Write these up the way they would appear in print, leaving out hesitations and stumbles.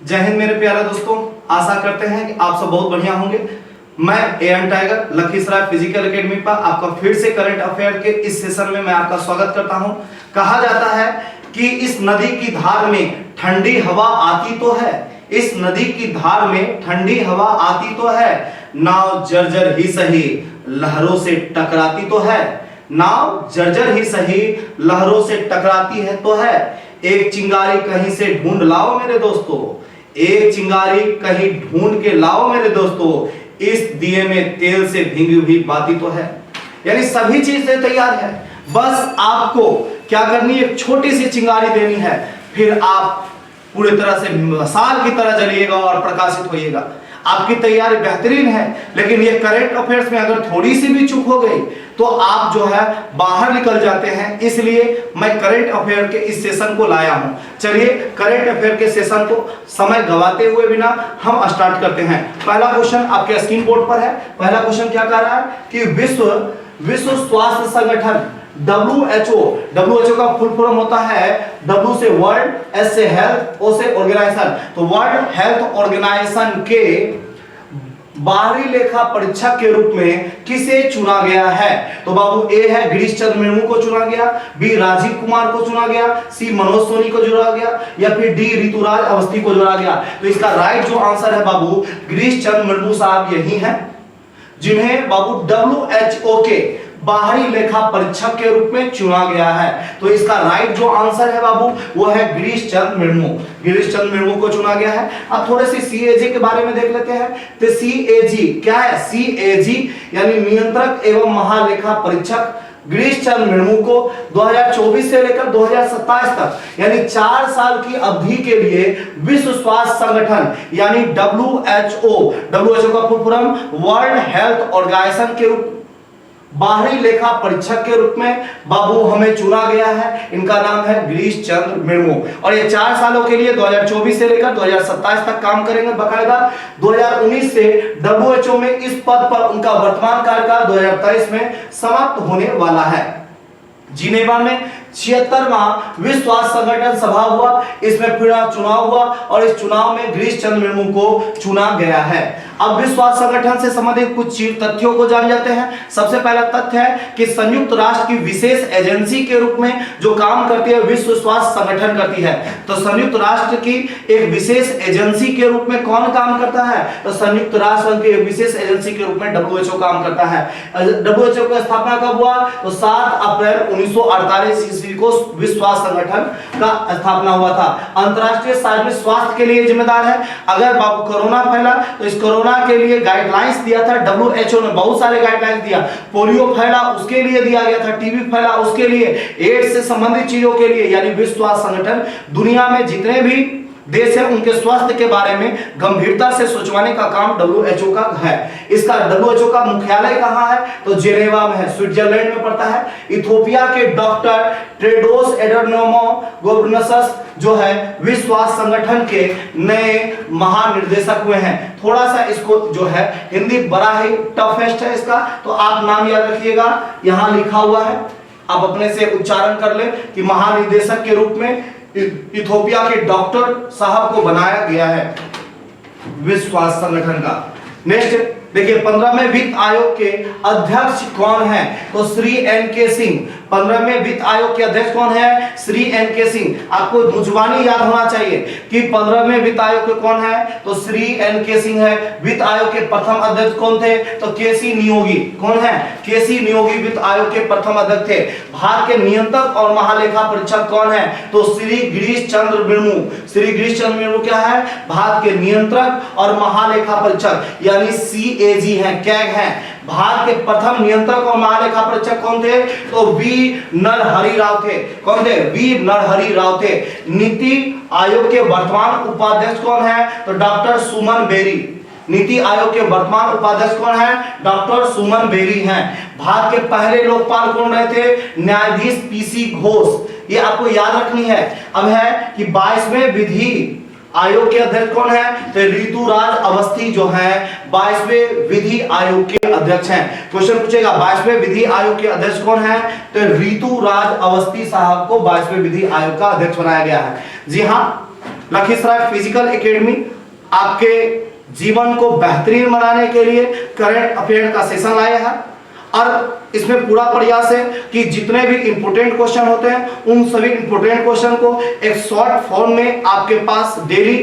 जय हिंद मेरे प्यारे दोस्तों, आशा करते हैं कि आप सब बहुत बढ़िया होंगे। मैं am tiger Lakhisarai physical academy पर आपका फिर से करंट अफेयर के इस सेशन में मैं आपका स्वागत करता हूं। कहा जाता है कि इस नदी की धार में ठंडी हवा आती तो है, इस नदी की धार में ठंडी हवा आती तो है, नाव जर्जर ही सही लहरों से टकराती तो है, नाव जर्जर ही सही लहरों से टकराती है तो है। एक चिंगारी कहीं से ढूंढ लाओ मेरे दोस्तों, एक चिंगारी कहीं ढूंढ के लाओ मेरे दोस्तों, इस दिए में तेल से भींगी हुई बाती तो है। यानी सभी चीजें तैयार है, बस आपको क्या करनी है, एक छोटी सी चिंगारी देनी है, फिर आप पूरी तरह से मशाल की तरह जलिएगा और प्रकाशित होइएगा। आपकी तैयारी बेहतरीन है, लेकिन ये करंट अफेयर्स में अगर थोड़ी सी भी चूक हो गई तो आप जो है बाहर निकल जाते हैं। इसलिए मैं करंट अफेयर के इस सेशन को लाया हूं। चलिए करंट अफेयर के सेशन को समय गवाते हुए बिना हम स्टार्ट करते हैं। पहला क्वेश्चन आपके स्क्रीन बोर्ड पर है। पहला क्वेश्चन क्या कह रहा है कि विश्व स्वास्थ्य संगठन WHO का फुल फॉर्म होता है W से वर्ल्ड, S से हेल्थ, O से ऑर्गेनाइजेशन। तो वर्ल्ड हेल्थ ऑर्गेनाइजेशन के बाहरी लेखा परीक्षक के रूप में किसे चुना गया है? तो बाबू ए है गिरीश चंद्र मुर्मू को चुना गया, बी राजीव कुमार को चुना गया, सी मनोज सोनी को चुना गया, या फिर डी ऋतुराज अवस्थी को चुना गया। तो इसका राइट जो आंसर है बाबू गिरीश चंद्र मुर्मू साहब यही हैं, जिन्हें बाबू WHO के बाहरी लेखा परीक्षक के रूप में चुना गया है। तो इसका राइट जो आंसर है बाबू वो है गिरीश चंद्र मुर्मू, गिरीश चंद्र मुर्मू को चुना गया है। अब थोड़े से CAG के बारे में देख लेते हैं। तो CAG क्या है? CAG यानी नियंत्रक एवं महालेखा परीक्षक गिरीश चंद्र मुर्मू को 2024 से लेकर 2027 तक यानी 4 साल की अवधि के लिए विश्व स्वास्थ्य संगठन यानी WHO का full form world health organization के रूप बाहरी लेखा परीक्षक के रूप में बाबू हमें चुना गया है। इनका नाम है गिरीश चंद्र मुर्मू और ये 4 सालों के लिए 2024 से लेकर 2027 तक काम करेंगे। बकायदा 2019 से WHO में इस पद पर उनका वर्तमान कार्यकाल 2023 में समाप्त होने वाला है। जिनेवा में 76वां विश्व स्वास्थ्य संगठन सभा हुआ, इसमें फिर चुनाव हुआ और इस चुनाव में गिरीश चंद्र मुर्मू को चुना गया है। अब विश्व स्वास्थ्य संगठन से संबंधित कुछ तथ्यों को जान जाते हैं। सबसे पहला तथ्य है कि संयुक्त राष्ट्र की विशेष एजेंसी के रूप में जो काम करती है विश्व स्वास्थ्य संगठन करती है। तो संयुक्त राष्ट्र की एक विशेष एजेंसी के रूप में कौन काम करता है? तो संयुक्त राष्ट्र की एक विशेष एजेंसी के रूप में WHO काम करता है। WHO की स्थापना कब हुआ? तो 7 अप्रैल 1948 ईस्वी को विश्व स्वास्थ्य संगठन का स्थापना हुआ था। अंतरराष्ट्रीय सार्वजनिक स्वास्थ्य के लिए जिम्मेदार है। अगर बाबू कोरोना फैला तो इस कोरोना के लिए गाइडलाइंस दिया था WHO ने, बहुत सारे गाइडलाइंस दिया। पोलियो फैला उसके लिए दिया गया था, टीबी फैला उसके लिए, एड्स से संबंधित चीजों के लिए। यानी विश्व स्वास्थ्य संगठन दुनिया में जितने भी देश है उनके स्वास्थ्य के बारे में गंभीरता से सोचवाने का काम WHO का है। इसका WHO का मुख्यालय कहाँ है? तो जेनेवा में है, स्विट्जरलैंड में पड़ता है। इथियोपिया के डॉक्टर टेड्रोस एडहानोम घेब्रेयेसस जो है विश्व स्वास्थ्य संगठन के नए महानिर्देशक हुए हैं। थोड़ा सा इसको जो है हिंदी बड़ा ही टफेस्ट है इसका, तो आप नाम याद रखिएगा, यहां लिखा हुआ है, आप अपने से उच्चारण कर ले कि महानिर्देशक के रूप में इथियोपिया के डॉक्टर साहब को बनाया गया है विश्व स्वास्थ्य संगठन का। नेक्स्ट देखिए 15वें वित्त आयोग के अध्यक्ष कौन है? तो श्री NK सिंह। 15वें वित्त आयोग के अध्यक्ष कौन है? श्री NK सिंह। आपको जुबानी याद होना चाहिए कि 15वें वित्त आयोग के कौन है? तो श्री NK सिंह है। वित्त आयोग के प्रथम अध्यक्ष कौन थे? तो KC नियोगी। कौन है? KC नियोगी वित्त आयोग के प्रथम अध्यक्ष थे। भारत के नियंत्रक और महालेखा परीक्षक कौन है? तो श्री गिरीश चंद्र मुर्मू। श्री गिरीश चंद्र मुर्मू क्या है? भारत के नियंत्रक और महालेखा परीक्षक यानी CAG है, कैग है। भारत के प्रथम नियंत्रक और महालेखा परीक्षक कौन थे? तो वी नरहरि राव थे। कौन थे? वी नरहरि राव थे। नीति आयोग के वर्तमान उपाध्यक्ष कौन है? तो डॉक्टर सुमन बेरी। नीति आयोग के वर्तमान उपाध्यक्ष कौन है? डॉक्टर सुमन बेरी हैं। भारत के पहले लोकपाल कौन रहे थे? न्यायाधीश PC घोष। ये आपको याद रखनी है। अब है कि 22वें विधि आयोग के अध्यक्ष कौन है? तो ऋतुराज अवस्थी जो है 22वें विधि आयोग के अध्यक्ष हैं। क्वेश्चन पूछेगा 22वें विधि आयोग के अध्यक्ष कौन है? तो ऋतुराज अवस्थी साहब को 22वें विधि आयोग का अध्यक्ष बनाया गया है। जी हाँ, लखीसराय फिजिकल एकेडमी आपके जीवन को बेहतरीन बनाने के लिए करंट अफेयर का सेशन लाया है और इसमें पूरा प्रयास है कि जितने भी इंपोर्टेंट क्वेश्चन होते हैं उन सभी इंपोर्टेंट क्वेश्चन को एक शॉर्ट फॉर्म में आपके पास डेली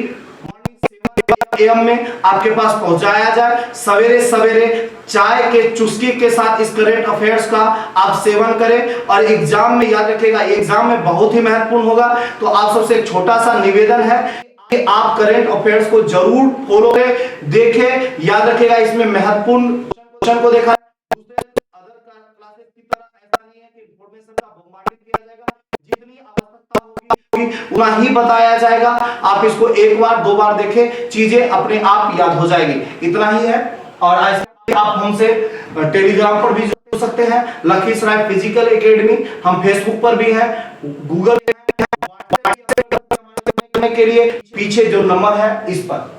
एम में आपके पास पहुंचाया जाए। सवेरे सवेरे चाय के चुस्की के साथ इस करंट अफेयर्स का आप सेवन करें और एग्जाम में याद रखिएगा, एग्जाम में बहुत ही महत्वपूर्ण होगा। तो आप सबसे एक छोटा सा निवेदन है कि आप करंट अफेयर्स को जरूर फॉलो करें, देखें, याद रखिएगा इसमें महत्वपूर्ण क्वेश्चन को देखा उतना ही बताया जाएगा। आप इसको एक बार दो बार देखें, चीजें अपने आप याद हो जाएगी। इतना ही है। और ऐसे आप हमसे टेलीग्राम पर भी जुड़ सकते हैं, लखीसराय फिजिकल एकेडमी। हम फेसबुक पर भी हैं, गूगल के लिए पीछे जो नंबर है इस पर।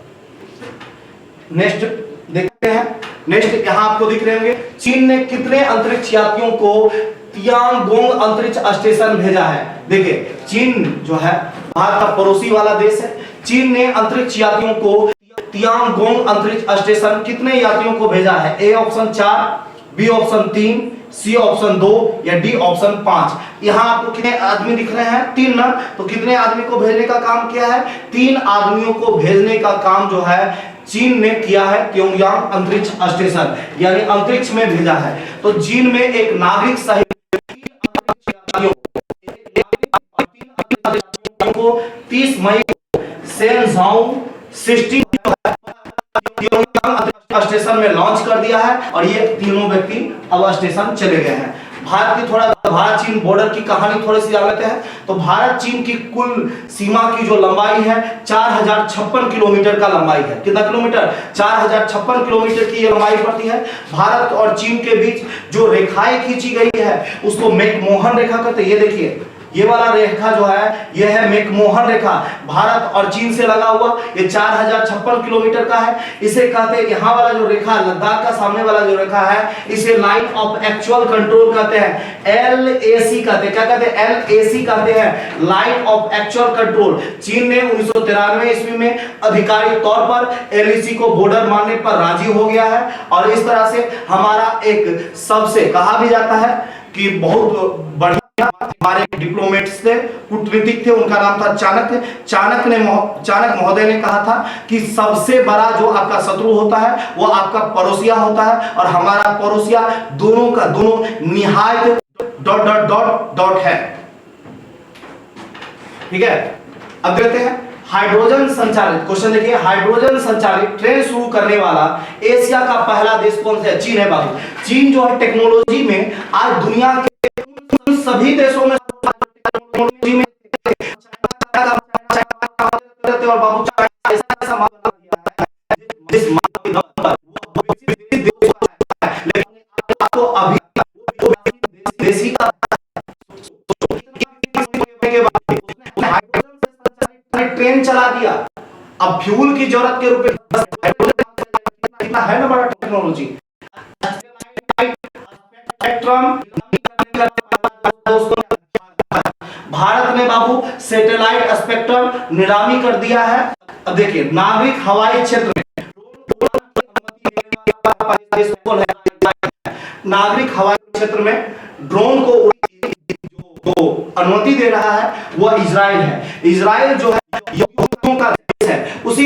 नेक्स्ट देखते हैं। नेक्स्ट यहां आपको दिख रहे होंगे, चीन ने कितने अंतरिक्ष यात्रियों को तियांगोंग अंतरिक्ष स्टेशन भेजा है। देखिए चीन जो है भारत का पड़ोसी वाला देश है। चीन ने अंतरिक्ष यात्रियों को तियांगोंग अंतरिक्ष स्टेशन कितने यात्रियों को भेजा है? A option 4, B option 3, C option 2 या डी ऑप्शन 5। यहां आपको कितने आदमी दिख रहे हैं? 3 ना। तो कितने आदमी को भेजने का काम किया है? 3 आदमियों को भेजने का काम जो है चीन ने किया है तियांगोंग अंतरिक्ष स्टेशन, यानी अंतरिक्ष में भेजा है। तो चीन में एक नागरिक सहित को 30 मई को शेनझाओ 16 स्टेशन में लॉन्च कर दिया है और ये तीनों व्यक्ति अब स्टेशन चले गए हैं। भारत चीन बॉर्डर की कहानी थोड़ी सी जान लेते हैं। तो भारत चीन की कुल सीमा की जो लंबाई है 4056 किलोमीटर का लंबाई है। कितना किलोमीटर? 4056 किलोमीटर की ये लंबाई पड़ती है। भारत और चीन के बीच जो रेखाएं खींची गई है उसको मैकमोहन रेखा कहते हैं। ये देखिए ये वाला रेखा जो है यह है मैकमोहन रेखा, भारत और चीन से लगा हुआ। ये 4056 किलोमीटर का है। इसे कहते हैं, यहाँ वाला जो रेखा लद्दाख का सामने वाला जो रेखा है इसे लाइन ऑफ एक्चुअल कंट्रोल कहते हैं, LAC कहते हैं। क्या कहते हैं? LAC कहते हैं, लाइन ऑफ एक्चुअल कंट्रोल। चीन ने 1993 ईस्वी में आधिकारिक तौर पर LAC को बॉर्डर मानने पर राजी हो गया है। और इस तरह से हमारा एक सबसे कहा भी जाता है कि बहुत बढ़िया हमारे डिप्लोमेट्स थे, कूटनीतिक थे, उनका नाम था चाणक्य। चाणक्य महोदय ने कहा था कि सबसे बड़ा जो आपका शत्रु होता है वो आपका पड़ोसिया होता है और हमारा पड़ोसिया दोनों का दोनों निहायत ... है। ठीक है, अब देखते हैं हाइड्रोजन संचालित क्वेश्चन। देखिए हाइड्रोजन संचालित ट्रेन शुरू करने वाला एशिया का पहला देश कौन सा है? चीन है बाबू। चीन जो है टेक्नोलॉजी में आज दुनिया के सभी देशों में टेक्नोलॉजी में और बाबू ऐसा मामला जिस आपको अभी देसी का ट्रेन चला दिया। अब फ्यूल की जरूरत के रूप में कितना है ना बड़ा टेक्नोलॉजी। भारत ने बाबू सैटेलाइट स्पेक्ट्रम नीलामी कर दिया है। अब देखिए नागरिक हवाई क्षेत्र में नागरिक हवाई क्षेत्र में ड्रोन को जो अनुमति दे रहा है वह इजराइल है। इजराइल जो है यहूदियों का देश है। उसी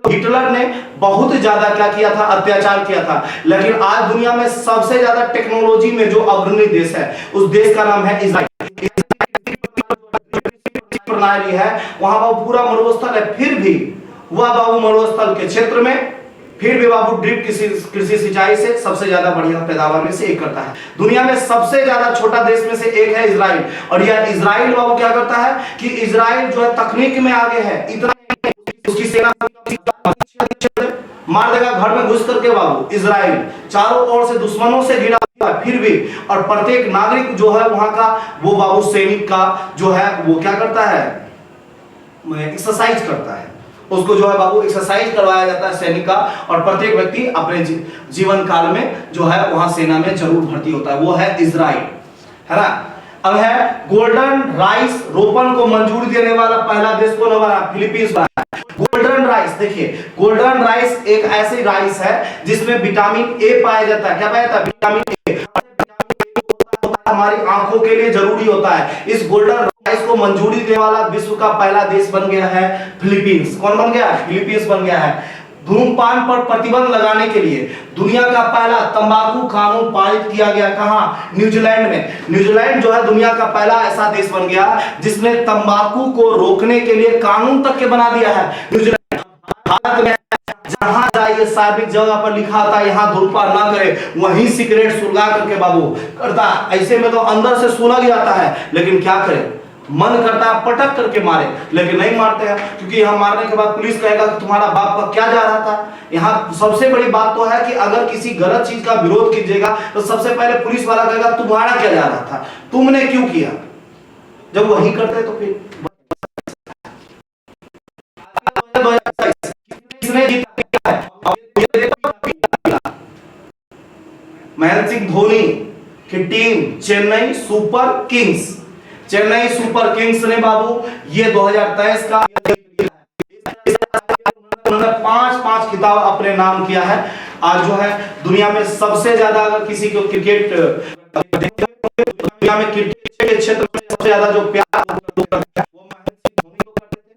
हिटलर ने बहुत ज्यादा क्या किया था? अत्याचार किया था। लेकिन आज दुनिया में सबसे ज्यादा टेक्नोलॉजी में जो अग्रणी देश है उस देश का नाम है इजराइल। प्रणाली है वहां बाबू पूरा मरुस्थल है, फिर भी वह बाबू मरुस्थल के क्षेत्र में फिर भी बाबू ड्रिप कृषि सिंचाई से सबसे ज्यादा बढ़िया पैदावार में से एक करता है। दुनिया में सबसे ज्यादा छोटा देश में से एक है इजराइल। और यह इजराइल बाबू क्या करता है कि इजराइल जो है तकनीक में आगे है। इतना उसकी सेना मार देगा घर में घुस करके बाबू। इजराइल चारों ओर से दुश्मनों से घिरा हुआ है फिर भी, और प्रत्येक नागरिक जो है वहां का वो बाबू सैनिक का जो है वो क्या करता है? एक्सरसाइज करता है। उसको जो है बाबू एक्सरसाइज करवाया जाता है सैनिक का। और प्रत्येक व्यक्ति अपने जीवन काल में जो है वहां सेना में जरूर भर्ती होता है। वो है इजराइल, है ना। अब है गोल्डन राइस रोपण को मंजूरी देने वाला पहला देश कौन बना? फिलीपींस बना। गोल्डन राइस, देखिए गोल्डन राइस एक ऐसी राइस है जिसमें विटामिन ए पाया जाता है। क्या पाया जाता है? Vitamin A. हमारी आंखों के लिए जरूरी होता है। इस गोल्डन राइस को मंजूरी देने वाला विश्व का पहला देश बन गया है फिलीपींस। कौन बन गया? फिलीपींस बन गया है। धूम्रपान पर प्रतिबंध लगाने के लिए दुनिया का पहला तंबाकू कानून पारित किया गया। कहां? न्यूजीलैंड में। न्यूजीलैंड जो है दुनिया का पहला ऐसा देश बन गया जिसने तंबाकू को रोकने के लिए कानून तक के बना दिया है। न्यूजीलैंड। भारत में जहां जाइए सार्वजनिक जगह पर लिखा होता है यहां धूम्रपान ना करे, वहीं सिगरेट सुलगा करके बाबू करता। ऐसे में तो अंदर से सुलग जाता है, लेकिन क्या करे, मन करता है पटक करके मारे, लेकिन नहीं मारते हैं क्योंकि यहाँ मारने के बाद पुलिस कहेगा कि तुम्हारा बाप का क्या जा रहा था। यहाँ सबसे बड़ी बात तो है कि अगर किसी गलत चीज का विरोध कीजिएगा तो सबसे पहले पुलिस वाला कहेगा तुम्हारा क्या जा रहा था, तुमने क्यों किया। जब वही करते तो फिर किसने जीता है? महेंद्र सिंह धोनी की team Chennai super Kings. Chennai super Kings ने बाबू ये 2023 का उन्होंने 5 खिताब अपने नाम किया है। आज जो है दुनिया में सबसे ज्यादा अगर किसी को क्रिकेट दुनिया में क्रिकेट के क्षेत्र में सबसे ज्यादा जो प्यार वो महेंद्र सिंह धोनी को करते थे।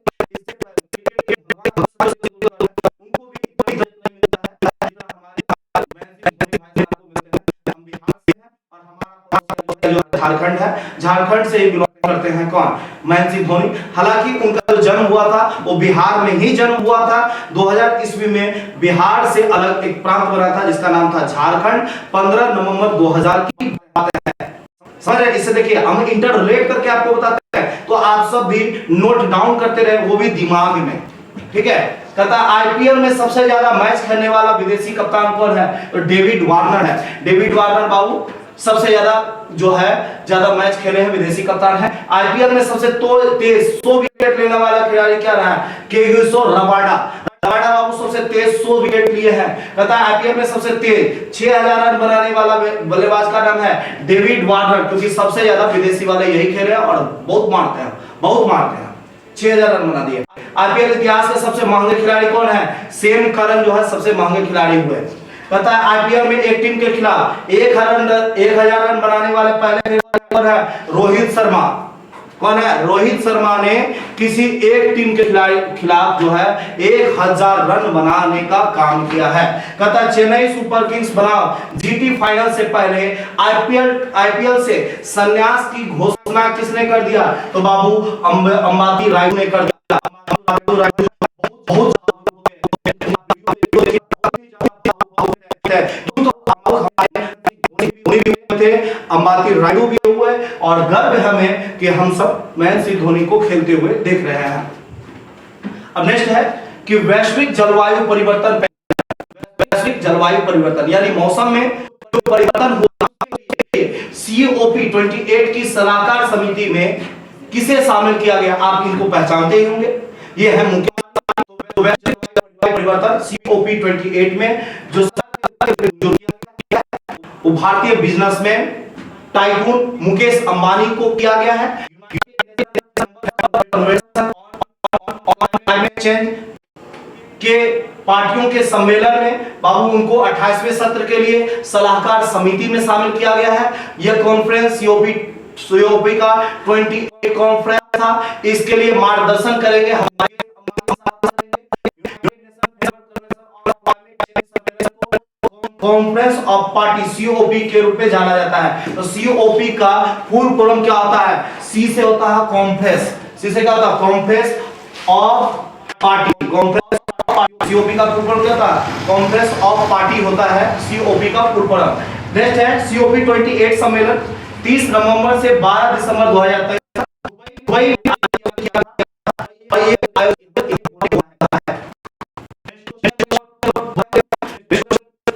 झारखंड है, झारखंड से ही बिलोंग करते हैं। कौन? महेंद्र सिंह धोनी। हालांकि उनका जो जन्म हुआ था वो बिहार में ही जन्म हुआ था। 2000 ईस्वी में बिहार से अलग एक प्रांत बना था जिसका नाम था झारखंड। 15 नवंबर 2000 की बात है। समझ रहे? इससे देखिए हम इंटर रिलेट करके आपको बताते हैं तो आप सब भी नोट डाउन करते रहे, वो भी दिमाग में। ठीक है। कहता आईपीएल में सबसे ज्यादा मैच खेलने वाला विदेशी कप्तान कौन है? तो डेविड वार्नर है। डेविड वार्नर बाबू सबसे ज्यादा जो है ज्यादा मैच खेले हैं, विदेशी कप्तान है। आईपीएल में सबसे तेज 100 विकेट लेने वाला खिलाड़ी क्या रहा है? केगिसो रबाडा। रबाडा बाबू सबसे तेज 100 विकेट लिए हैं। कहता है आईपीएल में सबसे तेज 6000 रन बनाने वाला बल्लेबाज का नाम है डेविड वार्नर, क्योंकि सबसे ज्यादा विदेशी वाले यही खेले हैं और बहुत मारते हैं, बहुत मारते हैं। 6000 रन बना दिए। आईपीएल इतिहास के सबसे महंगे खिलाड़ी कौन है? सेम करन जो है सबसे महंगे खिलाड़ी हुए। कहता है आईपीएल में एक टीम के खिलाफ 1000 रन बनाने वाले पहले खिलाड़ी कौन है? रोहित शर्मा। कौन है? रोहित शर्मा ने किसी एक टीम के खिलाफ जो है 1000 रन बनाने का काम किया है। कहता है चेन्नई सुपर किंग्स बनाम जीटी फाइनल से पहले आईपीएल से संन्यास की घोषणा किसने कर दिया? तो बाबू अंबाती रायडू ने कर दिया। बहुत अंबाती रायडू भी हुए और गर्व है हमें कि हम सब महेंद्र सिंह धोनी को खेलते हुए देख रहे हैं। अब नेक्स्ट है कि वैश्विक जलवायु परिवर्तन यानी मौसम में जो परिवर्तन हुआ COP 28 की सलाहकार समिति में किसे शामिल किया गया? आप इनको पहचानते ही होंगे। ये है मुकेश। वैश्विक परिवर्तन COP 28 में जो भारतीय बिजनेसमैन टाइकून मुकेश अंबानी को किया गया है। क्लाइमेट चेंज के पार्टियों के सम्मेलन में बाबू उनको 28वें सत्र के लिए सलाहकार समिति में शामिल किया गया है। यह कॉन्फ्रेंस COP का 28 कॉन्फ्रेंस था। इसके लिए मार्गदर्शन करेंगे हमारे कॉन्फ्रेंस ऑफ पार्टी COP के रूप में जाना जाता है। तो COP का फुल फॉर्म क्या होता है? C से होता है कॉन्फ्रेंस। C से क्या होता है? Conference of party. Conference of party. COP का फुल फॉर्म क्या होता है? कॉन्फ्रेंस ऑफ पार्टी होता है COP का फुल फॉर्म। नेक्स्ट है COP 28 सम्मेलन 30 नवंबर से 12 दिसंबर 2023 दुबई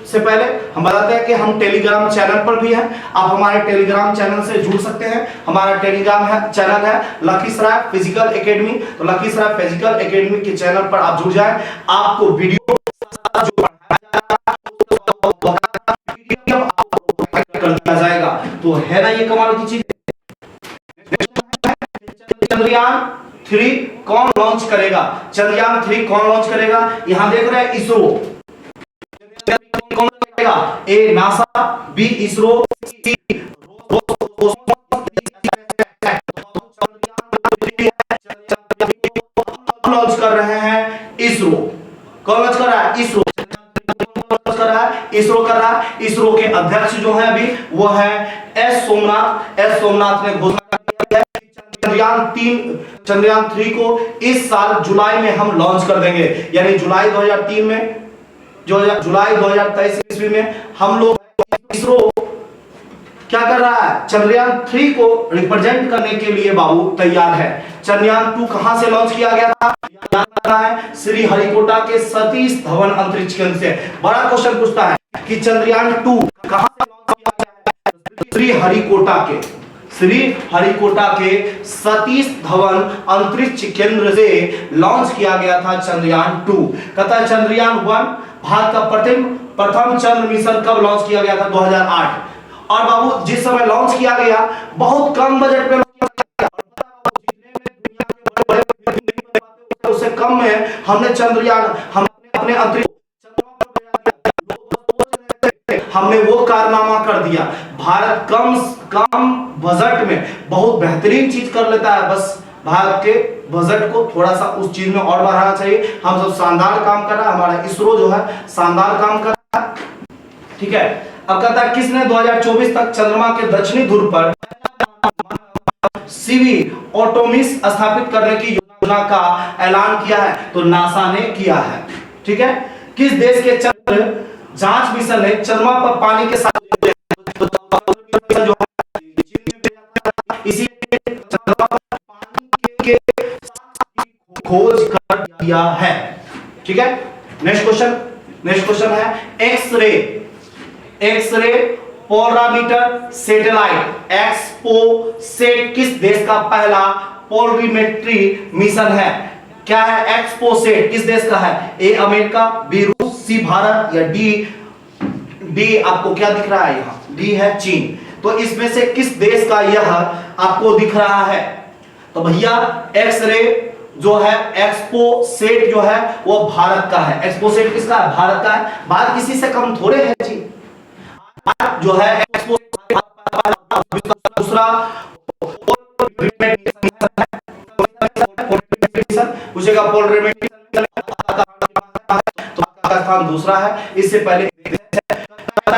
से पहले हम बताते हैं कि हम टेलीग्राम चैनल पर भी हैं। आप हमारे टेलीग्राम चैनल से जुड़ सकते हैं। हमारा टेलीग्राम चैनल है लखीसराय फिजिकल एकेडमी। तो लखीसराय फिजिकल एकेडमी के चैनल पर आप जुड़ जाएं। आपको वीडियो जो कर दिया जाएगा। तो है ना ये कमाल की चीज। चंद्रयान 3 कौन लॉन्च करेगा? चंद्रयान 3 कौन लॉन्च करेगा? यहां देख रहे हैं इसरो। कौन करेगा? A NASA, B ISRO, C launch कर रहे हैं इसरो। कौन लॉन्च कर रहा है? इसरो कर रहा है, इसरो कर रहा है। इसरो के अध्यक्ष जो है अभी वो है एस सोमनाथ। एस सोमनाथ ने घोषणा की है चंद्रयान 3 को इस साल जुलाई में हम लॉन्च कर देंगे, यानी जुलाई 2003 में, जुलाई 2023 ईस्वी में हम लोग इसरो क्या कर रहा है? चंद्रयान 3 को रिप्रेजेंट करने के लिए बाबू तैयार है। चंद्रयान 2 कहां से लॉन्च किया गया था? याद रखना है श्री हरिकोटा के सतीश धवन अंतरिक्ष केंद्र से। बड़ा क्वेश्चन पूछता है कि चंद्रयान 2 कहां से लॉन्च किया गया है? श्री हरिकोटा के सतीश धवन अंतरिक्ष केंद्र से लॉन्च किया गया था चंद्रयान 2। कहता है चंद्रयान 1 भारत का प्रथम चंद्र मिशन कब लॉन्च किया गया था? 2008। और बाबू जिस समय लॉन्च किया गया बहुत कम बजट पे उससे कम में हमने चंद्रयान अपने अंतरिक्ष हमने वो कारनामा कर दिया। भारत कम बजट में बहुत बेहतरीन चीज कर लेता है, बस भारत के बजट को थोड़ा सा उस चीज में और बढ़ाना चाहिए। हम सब शानदार काम कर रहा है, हमारा इसरो जो है शानदार काम कर रहा है, ठीक है। अब कहता है किसने 2024 तक चंद्रमा के दक्षिणी ध्रुव पर सीवी ऑटोमिस स्थापित करने की योजना का ऐलान किया है? तो नासा ने किया है, ठीक है। किस देश के चंद्र जांच मिशन ने चंद्रमा पर पानी के साथ जो इसी चंद्रमा पर पानी के खोज कर दिया है, ठीक है। नेक्स्ट क्वेश्चन है एक्सरे पोलरामीटर सैटेलाइट एक्सपोसेट किस देश का पहला पोलरीमेट्री मिशन है? क्या है एक्सपोसेट? किस देश का है? ए अमेरिका, बी रूस, सी भारत या डी आपको क्या दिख रहा है? यहां डी है चीन। तो इसमें से किस देश का यह आपको दिख रहा है? तो भैया एक्सरे जो है एक्सपोसेट जो है वो भारत का है। एक्सपोसेट किसका है? भारत का है। बात किसी से कम थोड़े है जी। जो है एक्सपोसेट दूसरा पूछेगा पोलरीमेट्री तो पाकिस्तान दूसरा है। इससे पहले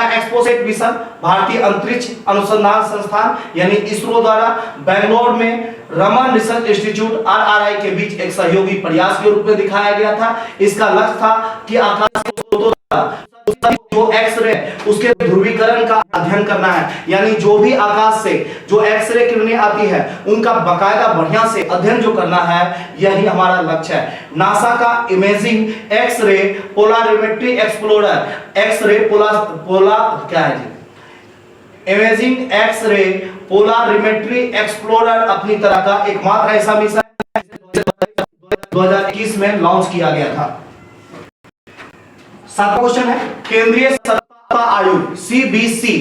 एक्सपोसेट मिशन भारतीय अंतरिक्ष अनुसंधान संस्थान यानी इसरो द्वारा बेंगलोर में रमन रिसर्च इंस्टीट्यूट आरआरआई के बीच एक सहयोगी प्रयास के रूप में दिखाया गया था। इसका लक्ष्य था कि आकाश के स्रोतों जो एक्सरे उसके ध्रुवीकरण का अध्ययन करना है, यानी जो भी आकाश से जो एक्सरे किरणें आती है उनका बकायदा बढ़िया से अध्ययन जो करना है, यही हमारा लक्ष्य है। नासा का imaging x-ray polarimetry explorer x-ray क्या है जी? इमेजिंग एक्सरे पोलरिमेट्री एक्सप्लोरर अपनी तरह का एकमात्र ऐसा मिशन 2021 में लॉन्च किया गया था। सातवां क्वेश्चन है केंद्रीय सतर्कता आयोग सीबीसी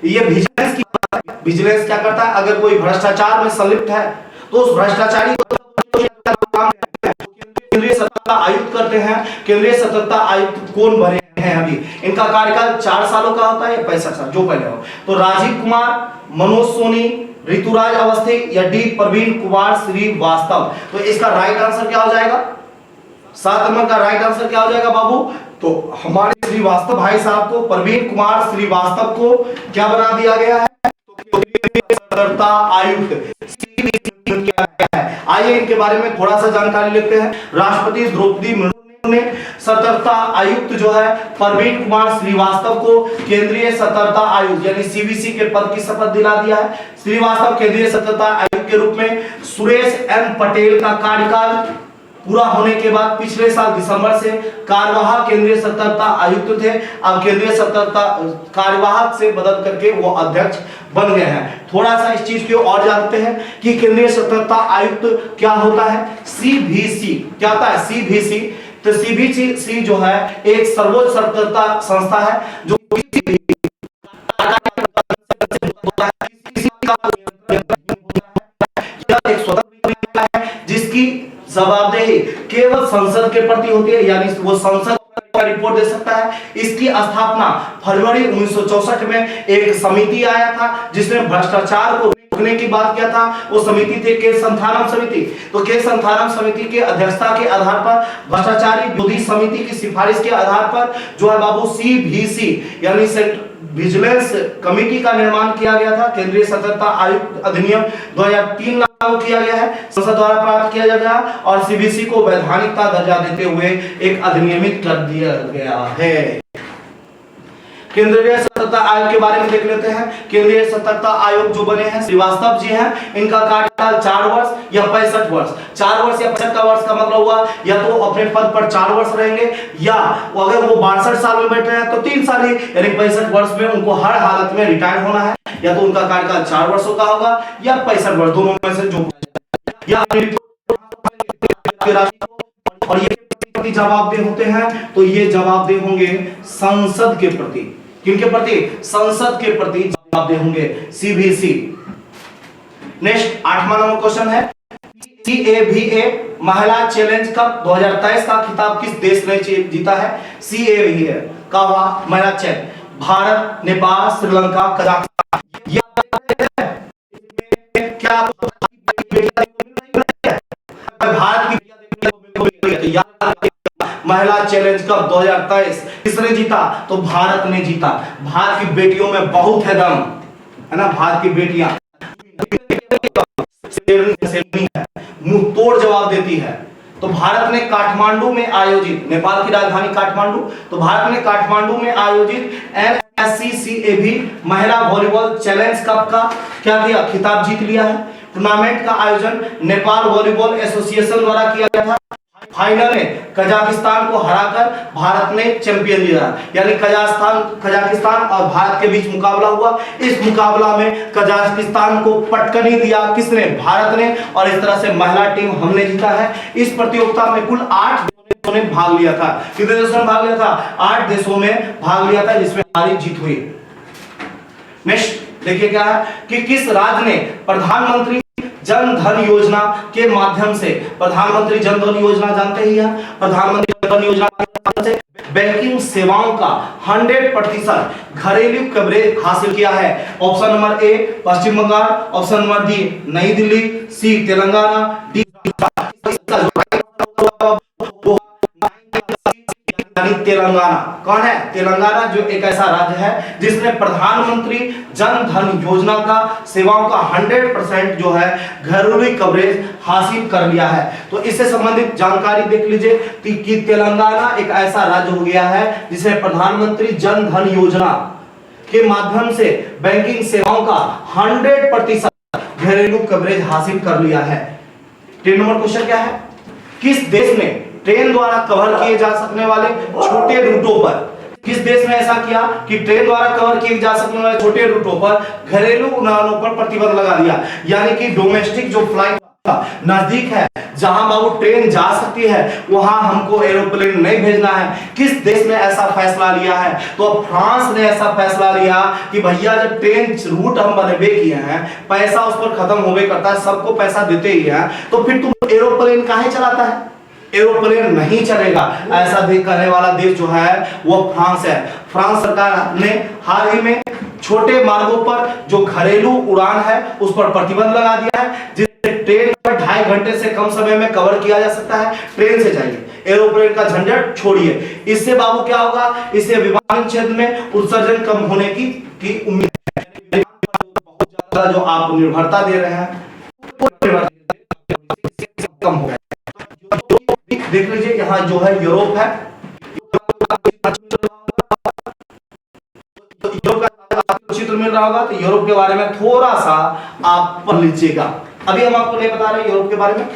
ये विजिलेंस क्या करता है? अगर कोई भ्रष्टाचार में संलिप्त है तो उस भ्रष्टाचारी केंद्रीय सतर्कता आयुक्त करते हैं। केंद्रीय सतर्कता आयुक्त कौन बने हैं अभी? इनका कार्यकाल 4 सालों का होता है या 65 साल जो पहले हो? तो राजीव कुमार, मनोज सोनी, ऋतुराज अवस्थी या डी प्रवीण कुमार श्रीवास्तव। तो इसका राइट आंसर क्या हो जाएगा? 7 नंबर का राइट आंसर क्या हो जाएगा बाबू? तो हमारे श्रीवास्तव भाई साहब को, प्रवीण कुमार श्रीवास्तव को क्या बना दिया गया है? सतर्कता आयुक्त किया गया है। आइए इनके बारे में थोड़ा सा जानकारी लेते हैं। राष्ट्रपति द्रौपदी मुर्मू ने सतर्कता आयुक्त जो है प्रवीण कुमार श्रीवास्तव को केंद्रीय सतर्कता आयुक्त यानी सीबीसी के पद की शपथ दिला दिया है। श्रीवास्तव केंद्रीय सतर्कता आयुक्त के रूप में सुरेश एन पटेल का कार्यकाल पूरा होने के बाद पिछले साल दिसंबर से कार्यवाहक केंद्रीय सतर्कता आयुक्त थे। अब केंद्रीय सतर्कता कार्यवाहक से बदल करके वो अध्यक्ष बन गए हैं। थोड़ा सा इस चीज को और जानते हैं कि केंद्रीय सतर्कता आयुक्त क्या होता है। सीबीसी क्या होता है? सीबीसी तो सीबीसी जो है एक सर्वोच्च सतर्कता संस्था है जो एक स्वतंत्र जवाबदेही केवल संसद के प्रति होती है, यानी वो संसद का रिपोर्ट दे सकता है। इसकी स्थापना फरवरी 1964 में एक समिति आया था जिसने भ्रष्टाचार को रोकने की बात किया था। वो समिति थी के संथानम समिति। तो के संथानम समिति के अध्यक्षता के आधार पर भ्रष्टाचारी विरोधी समिति की सिफारिश के आधार पर जो है बाबू CVC यानी विजिलेंस कमेटी का निर्माण किया गया था। केंद्रीय सतर्कता आयुक्त अधिनियम 2003 लागू किया गया है, संसद द्वारा प्राप्त किया गया और CVC को वैधानिकता दर्जा देते हुए एक अधिनियमित कर दिया गया है। केंद्रीय सतर्कता आयोग के बारे में देख लेते हैं। केंद्रीय सतर्कता आयोग जो बने हैं श्रीवास्तव जी हैं, इनका कार्यकाल 4 वर्ष या 65 वर्ष। 4 वर्ष या 65 वर्ष का मतलब हुआ या तो अपने पद पर 4 वर्ष रहेंगे या अगर वो 62 साल में बैठ रहे हैं तो 3 साल ही, यानी 65 वर्ष में उनको हर हालत में रिटायर होना है। या तो उनका कार्यकाल 4 वर्षों का होगा या 65 वर्ष, दोनों में से जो या और ये जवाबदेह होते हैं। तो ये जवाबदेह होंगे संसद के प्रति। किनके प्रति? संसद के प्रति जवाबदेह होंगे CVC। नेक्स्ट 8वां नंबर क्वेश्चन है CAVA महिला चैलेंज कप 2023 का खिताब किस देश ने जीता है? CAVA का महिला चैलेंज भारत, नेपाल, श्रीलंका, कजाकिस्तान। क्या भारत की महिला चैलेंज कप 2023 किसने जीता? तो भारत ने जीता। भारत की बेटियों में बहुत है दम, है ना। भारत की बेटियां मुंह तोड़ जवाब देती है। तो भारत ने काठमांडू में आयोजित, नेपाल की राजधानी काठमांडू, तो भारत ने काठमांडू में आयोजित NSCCAV महिला वॉलीबॉल चैलेंज कप का क्या किया? खिताब जीत लिया है। टूर्नामेंट का आयोजन नेपाल वॉलीबॉल एसोसिएशन द्वारा किया गया था। फाइनल में कजाकिस्तान को हराकर भारत ने चैंपियन लिया, यानी कजाकिस्तान और भारत के बीच मुकाबला हुआ। इस मुकाबला में कजाकिस्तान को पटकनी दिया किसने? भारत ने। और इस तरह से महिला टीम हमने जीता है। इस प्रतियोगिता में कुल 8 देशों ने भाग लिया था। कितने देशों ने भाग लिया था? 8 देशों में भाग लिया था, जिसमें हमारी जीत हुई। नेक्स्ट देखिए क्या है कि किस राज्य ने प्रधानमंत्री जन धन योजना के माध्यम से, प्रधानमंत्री जन धन योजना जानते ही हैं, प्रधानमंत्री जन धन योजना के माध्यम से बैंकिंग सेवाओं का 100% घरेलू कवरेज हासिल किया है? Option number A Paschim Bangal, option number D Nai Delhi, C Telangana, D Telangana. कौन है? तेलंगाना जो एक ऐसा राज्य है जिसने प्रधानमंत्री जन धन योजना का सेवाओं का 100% जो है घरेलू कवरेज हासिल कर लिया है। तो इससे संबंधित जानकारी देख लीजिए कि तेलंगाना एक ऐसा राज्य हो गया है जिसने प्रधानमंत्री जन धन योजना के माध्यम से बैंकिंग सेवाओं का 100% घरेलू कवरेज हासिल कर लिया है। 3 नंबर क्वेश्चन क्या है? किस देश ने ट्रेन द्वारा कवर किए जा सकने वाले छोटे रूटों पर, किस देश ने ऐसा किया कि ट्रेन द्वारा कवर किए जा सकने वाले छोटे रूटों पर घरेलू उड़ानों पर प्रतिबंध लगा दिया? यानी कि डोमेस्टिक जो फ्लाइट नजदीक है, जहां बाबू ट्रेन जा सकती है, वहां हमको एरोप्लेन नहीं भेजना है। किस देश ने ऐसा फैसला लिया है? तो फ्रांस ने ऐसा फैसला लिया कि भैया जब ट्रेन रूट हम बनवे किए हैं, पैसा उस पर खत्म होवे करता है, सबको पैसा देते ही है, तो फिर तुम एरोप्लेन काहे चलाता है? एरोप्लेन नहीं चलेगा। ऐसा करने वाला देश जो है वो फ्रांस है। फ्रांस सरकार ने हाल ही में छोटे मार्गों पर जो घरेलू उड़ान है उस पर प्रतिबंध लगा दिया है, जिससे ट्रेन पर 2.5 घंटे से कम समय में कवर किया जा सकता है। ट्रेन से जाइए, एरोप्लेन का झंझट छोड़िए। इससे बाबू क्या होगा? इससे विमान क्षेत्र में उत्सर्जन कम होने की उम्मीद है। बहुत ज्यादा जो आप निर्भरता दे रहे हैं कम हो गया। देख लीजिए यहाँ जो है यूरोप है, यूरोप का चित्र मिल रहा होगा, तो यूरोप के बारे में थोड़ा सा आप पढ़ लीजिएगा। अभी हम आपको नहीं बता रहे यूरोप के बारे में।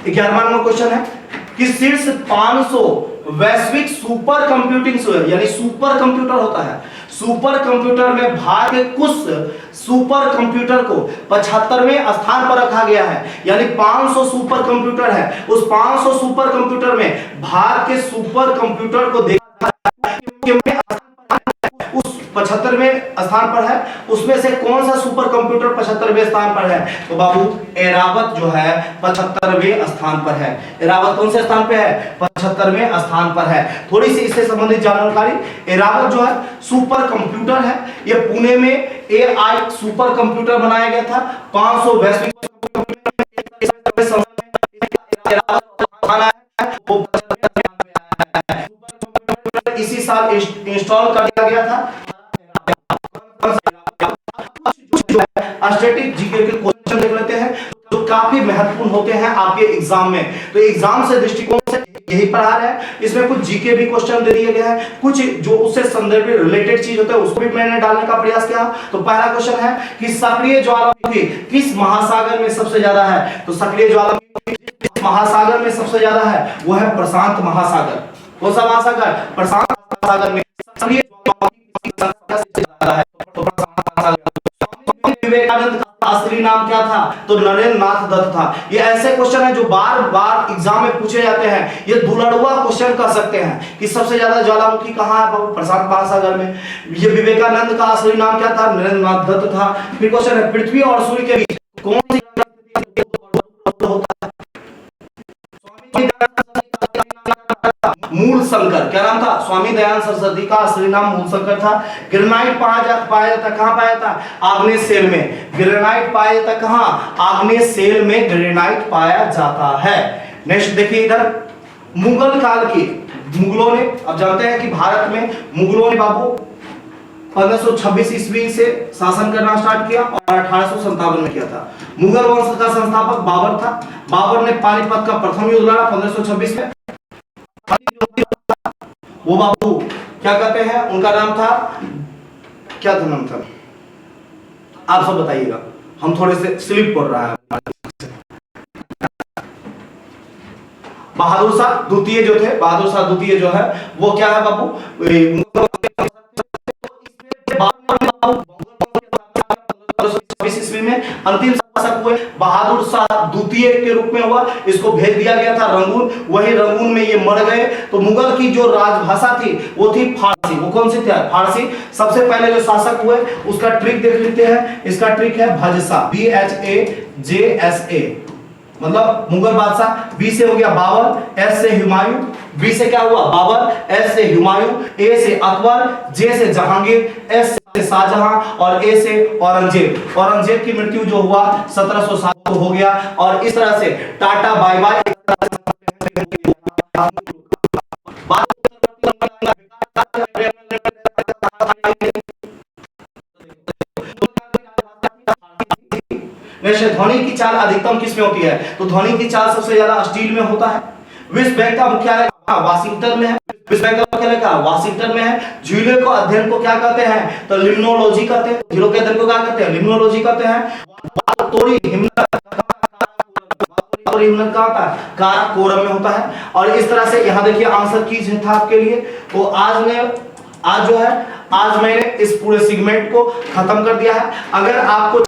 11वां नंबर क्वेश्चन है कि शीर्ष 500 वैश्विक सुपर कंप्यूटिंग, यानी सुपर कंप्यूटर होता है, सुपर कंप्यूटर में भारत के कुछ सुपर कंप्यूटर को 75वें स्थान पर रखा गया है। यानी 500 सुपर कंप्यूटर है, उस 500 सुपर कंप्यूटर में भारत के सुपर कंप्यूटर को देखा उस 75वें स्थान पर है, उसमें से कौन सा सुपर कंप्यूटर 75वें स्थान पर है? तो बाबू एरावत जो है 75वें स्थान पर है। एरावत कौन से स्थान पे है? 75वें स्थान पर है। थोड़ी सी इससे संबंधित जानकारी, एरावत जो है सुपर कंप्यूटर है, ये पुणे में एआई सुपर कंप्यूटर बनाया गया था। 500 वैश्विक इसी साल इंस्टॉल कर दिया गया था। स्टैटिक जीके के क्वेश्चन देख लेते हैं जो काफी महत्वपूर्ण होते हैं आपके एग्जाम में। तो एग्जाम से दृष्टिकोण से यही प्रहार है, इसमें कुछ जीके भी क्वेश्चन दे दिए गए हैं, कुछ जो उससे संदर्भित रिलेटेड चीज होता है उसको भी मैंने डालने का प्रयास किया। तो पहला क्वेश्चन है कि सक्रिय ज्वालामुखी किस महासागर में सबसे ज्यादा है? तो सक्रिय ज्वालामुखी किस महासागर में सबसे ज्यादा है? वो है प्रशांत महासागर। कौन सा महासागर? प्रशांत महासागर में सक्रिय ज्वालामुखी सबसे ज्यादा है। तो प्रशांत महासागर। विवेकानंद का असली नाम क्या था? तो नरेंद्र नाथ दत्त था। ये ऐसे क्वेश्चन है जो बार बार एग्जाम में पूछे जाते हैं, ये दुलड़ुआ क्वेश्चन कह सकते हैं कि सबसे ज्यादा ज्वालामुखी कहाँ है? बाबू प्रशांत महासागर में। ये विवेकानंद का असली नाम क्या था? नरेंद्र नाथ दत्त था। फिर क्वेश्चन है पृथ्वी और सूर्य के बीच कौन सी होता है? मूल शंकर। क्या नाम था? स्वामी दयानंद सरस्वती का असली नाम मूल शंकर था। ग्रेनाइट पाया जाता कहां पाया जाता? आग्नेय सेल में। ग्रेनाइट पाया जाता कहां? आग्नेय सेल में ग्रेनाइट पाया जाता है। नेक्स्ट देखिए इधर, मुगल काल की मुगलों ने, अब जानते हैं कि भारत में मुगलों ने बाबू 1526 ईस्वी से शासन करना स्टार्ट किया और 1857 में किया था। मुगल वंश का संस्थापक बाबर था। बाबर ने पानीपत का प्रथम युद्ध लड़ा 1526 में। वो बाबू क्या कहते हैं? उनका नाम था, क्या था नाम था? आप सब बताइएगा, हम थोड़े से स्लिप पड़ रहा है। बहादुर शाह द्वितीय जो थे, बहादुर शाह द्वितीय जो है वो क्या है बाबू? ईस्वी में अंतिम शासक हुए, बहादुर शाह द्वितीय के रूप में हुआ। इसको भेज दिया गया था रंगून, वही रंगून में ये मर गए। तो मुगल की जो राजभाषा थी वो थी फारसी। वो कौन सी थी? फारसी। सबसे पहले जो शासक हुए उसका ट्रिक देख लेते हैं। इसका ट्रिक है भजसा, BHAJSA, मतलब मुगल बादशाह। बी से हो गया बाबर, एस से हुमायूं, बी से क्या हुआ? बाबर, एस से हुमायूं, ए से अकबर, जे से जहांगीर, एस से शाहजहां और ए से औरंगजेब। औरंगजेब की मृत्यु जो हुआ 1707 को हो गया। और इस तरह से टाटा बाय बाय। ध्वनि की चाल अधिकतम किस में होती है? तो ध्वनि की चाल सबसे ज्यादा स्टील में होता है। विश्व बैंक का मुख्यालय वाशिंगटन में है। विश्व बैंक का मुख्यालय कहाँ? वाशिंगटन में है। झीलों को अध्ययन को क्या कहते हैं? तो लिम्नोलॉजी कहते हैं। झीलों के अध्ययन को क्या कहते हैं? लिम्नोलॉजी कहते हैं। हिमनद कहाँ होता है? काराकोरम में होता है। और इस तरह से यहाँ देखिए आंसर कीज था आपके लिए। तो आज जो है आज मैंने इस पूरे सेगमेंट को खत्म कर दिया है। अगर आपको तो